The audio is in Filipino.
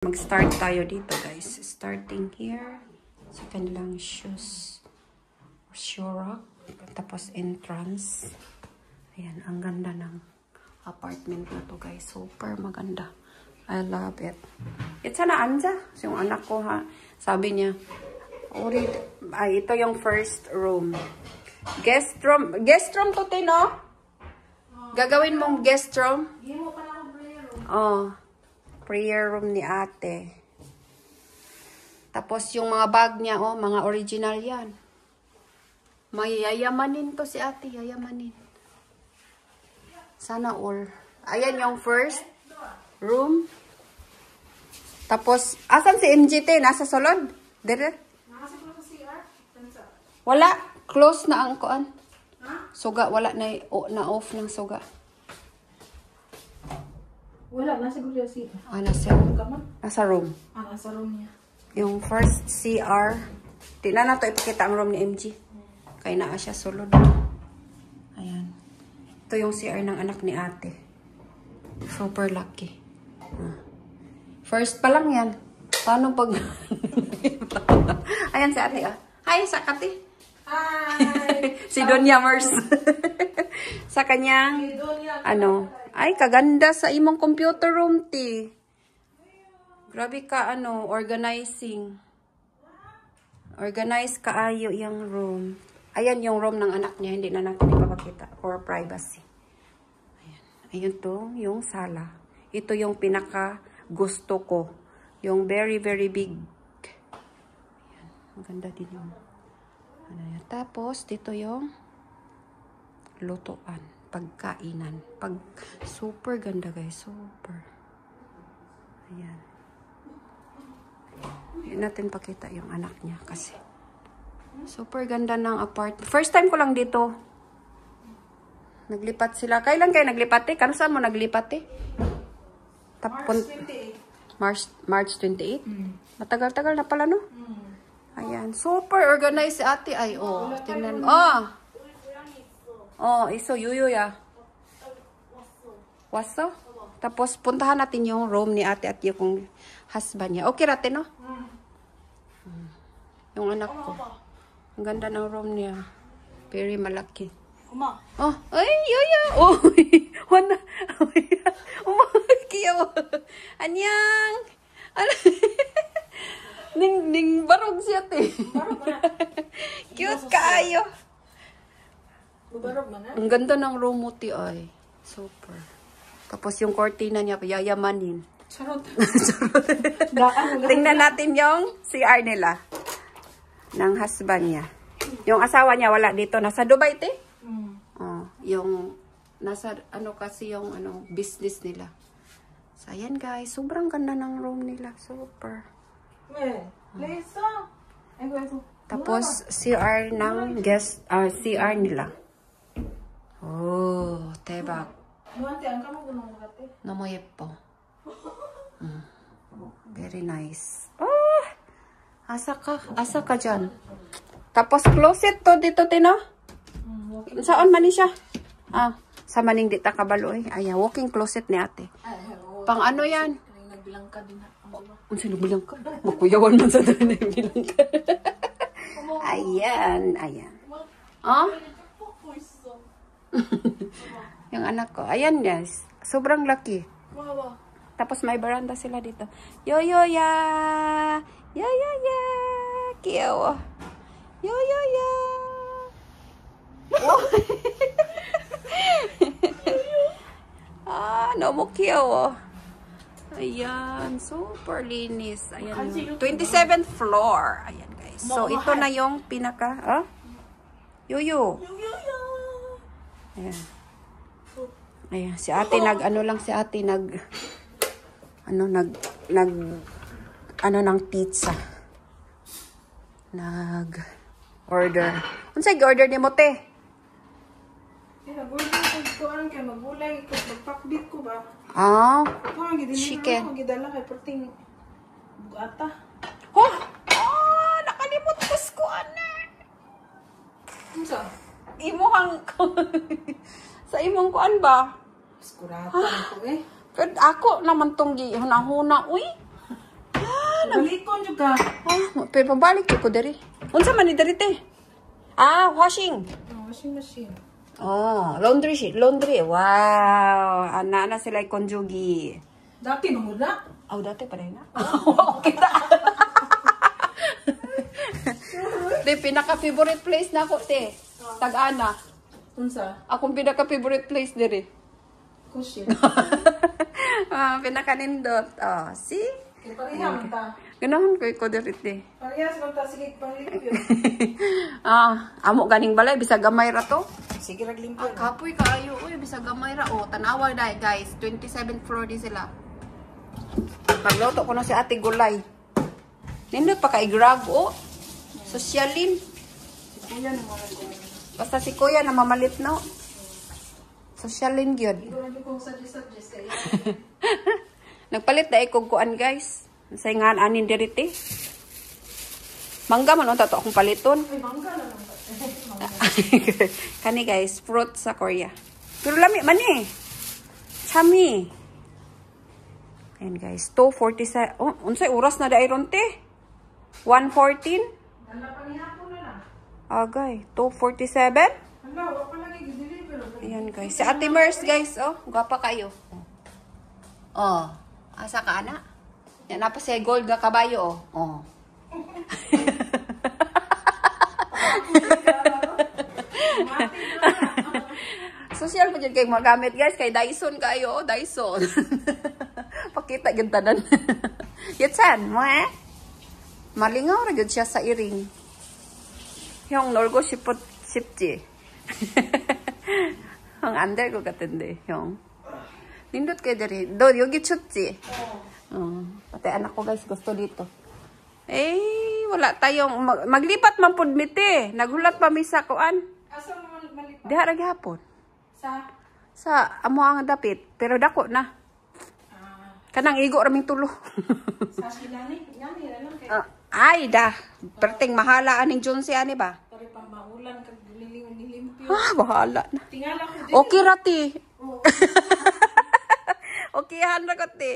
Mag-start tayo dito, guys. Starting here sa kanilang shoes. Shoe rack. Tapos entrance. Ayan, ang ganda ng apartment na to, guys. Super maganda. I love it. It's na anja. Yung anak ko, ha. Sabi niya, ito yung first room. Guest room. Guest room to, Tino? Gagawin mong guest room? Oh. Prayer room ni ate. Tapos yung mga bag niya, oh, mga original yan. May yayamanin to si ate, yayamanin. Sana all. Ayan yung first room. Tapos, asan si MGT? Nasa salon? Dire? Wala. Close na ang kuan. Suga, wala na, na-off ng suga. Wala, nasa gulo si... nasa room. Nasa room niya. Yung first CR. Di na to ipakita ang room ni MG. Kaya na siya sulod. Ayan. Ito yung CR ng anak ni ate. Super lucky. First pa lang yan. Paano pag... Ayan si ate, ah. Hi, sa ate. Hi! Si Donya Mers. Sa kanyang... Ay, kaganda sa imong computer room, ti. Grabe ka, organizing. Organize kaayo yung room. Ayan yung room ng anak niya. Hindi na natin ipapakita. For privacy. Ayan. Ayun to, yung sala. Ito yung pinaka gusto ko. Yung very, very big. Ayan. Ang ganda din yung... Tapos, dito yung lutuan. Pagkainan. Super ganda, guys. Super. Ayan. Hindi natin pakita yung anak niya kasi super ganda ng apartment. First time ko lang dito. Naglipat sila. Kailan kayo naglipat eh? Kano saan mo naglipat eh? March 28? Matagal-tagal na pala, no? Ayan. Super organized si ate. Ay, oh. Tingnan mo. Iso yuyo ya. Waso? Tapos puntahan natin yung room ni ate at yung husband niya. Okay natin, no? Yung anak ko. Ang ganda ng room niya. Very malaki. Oh, ay, yuyo. Oh, wana. Kiyaw. Anyang. Ning barog siya, te. Cute kaayo. Ang ganda ng room mo, ti, ay. Super. Tapos yung cortina niya, yayamanin. Charot. Tingnan natin yung CR nila. Ng husband niya. Yung asawa niya, wala dito. Nasa Dubai, ti? Yung, nasa, kasi yung, business nila. So, ayan, guys. Sobrang ganda ng room nila. Super. Tapos, CR ng guest, CR nila. Oh, tebak. Namoyep po. Very nice. Oh, asa ka dyan. Tapos closet to dito, Tino. Saan man siya? Sa maning dita kabaloy. Ayan, walking closet ni ate. Pang ano yan? Nagbilang ka din. Sino bilang ka? Makuyawan man sa doon na bilang ka. Ayan, ayan. Oh? Yung anak ko. Ayan, guys. Sobrang laki. Tapos may veranda sila dito. Yo-yo-ya! Yo-yo-ya! Kiyaw. Yo-yo-ya! No mo kiyaw. Ayan. Super linis. Ayan. 27th floor. Ayan, guys. So, ito na yung pinaka... Yo-yo. Ayan. Ayan, si ate si ate ng pizza. Order. Unsay gi-order ni mo, te? Magulay ko, magpakbit ko ba? Chicken. Gidala kay perting bugata. Oh! Nakalimot ko anak. Unsa? Imuhang sa imong kuan ba? Skuratan ko eh. Kad ako naman tong gihuna-huna, uy. Balikon juga. Pero pabalik ko diri. Unsa man ni diri te? Washing. Washing machine. Laundry sheet. Laundry. Wow. Ana sila konjugi. Dati nung na. Dati pa rin na. Okay na. Te, pinaka-favorite place na ako, te. Tag-ana. Unsa? Akong pinaka-favorite place diri. Kushin. Pinaka-nindot. See? Kaya pareha man ta. Ganahan ko diri, te. Parehas man ta. Sige, panglimpyo. Amo ganing balay, bisa gamay ra to. Sige, raglimpyo. Kapoy kaayo. Uy, bisa gamay ra. Tanawa dahil, guys. 27th floor di sila. Pagloto ko na si Ate Gulay. Nindot pa kay Grab, Sosyalin. Si Kuya naman ko. Basta si Kuya na mamalit, no? Sosyalin yun. Ito lang kung suggest kaya. Nagpalit na ikog kuan, guys. Sa nga anin diriti. Mangga man tato akong paliton. Ay, mangga na lang. Kani, guys, fruit sa Korea. Pero lami man eh. Chami. Ayan, guys. 2:47. Unsay oras na dairon te? 1:14? Wala pa ni hapon na lang. Agay. 2:47? Hala, wala pa lagi deliver. Ayan, guys. Si Ate Mers, guys. Gwapa kayo. Asa ka, ana? Yan, napa siya gold na kabayo, Social pa dyan kayo magamit, guys. Kay Dyson kayo, Dyson. Pakita yung tanan. Yatsan, mo Malingaw na siya sa iring. Yung 놀고 싶지. 형 안 될 것 같은데, 형. Nindot kayo diri. 여기 춥지? Pati anak ko, guys, gusto dito. Wala tayong, maglipat man pud miti. Naghulat pa mi sa kuan. Asa naman malipat? Diha ra gihapon. Sa Amo ang dapit, pero dako na. Kanang igo raming tulo. Sa silani? Nani na lang kay. Ay, perting mahala aning Junsi ani ba? Pare pang maulan kag nilimpyo. Bahala na. Tingala ko din. Okay rati. Okay han ra ko ti.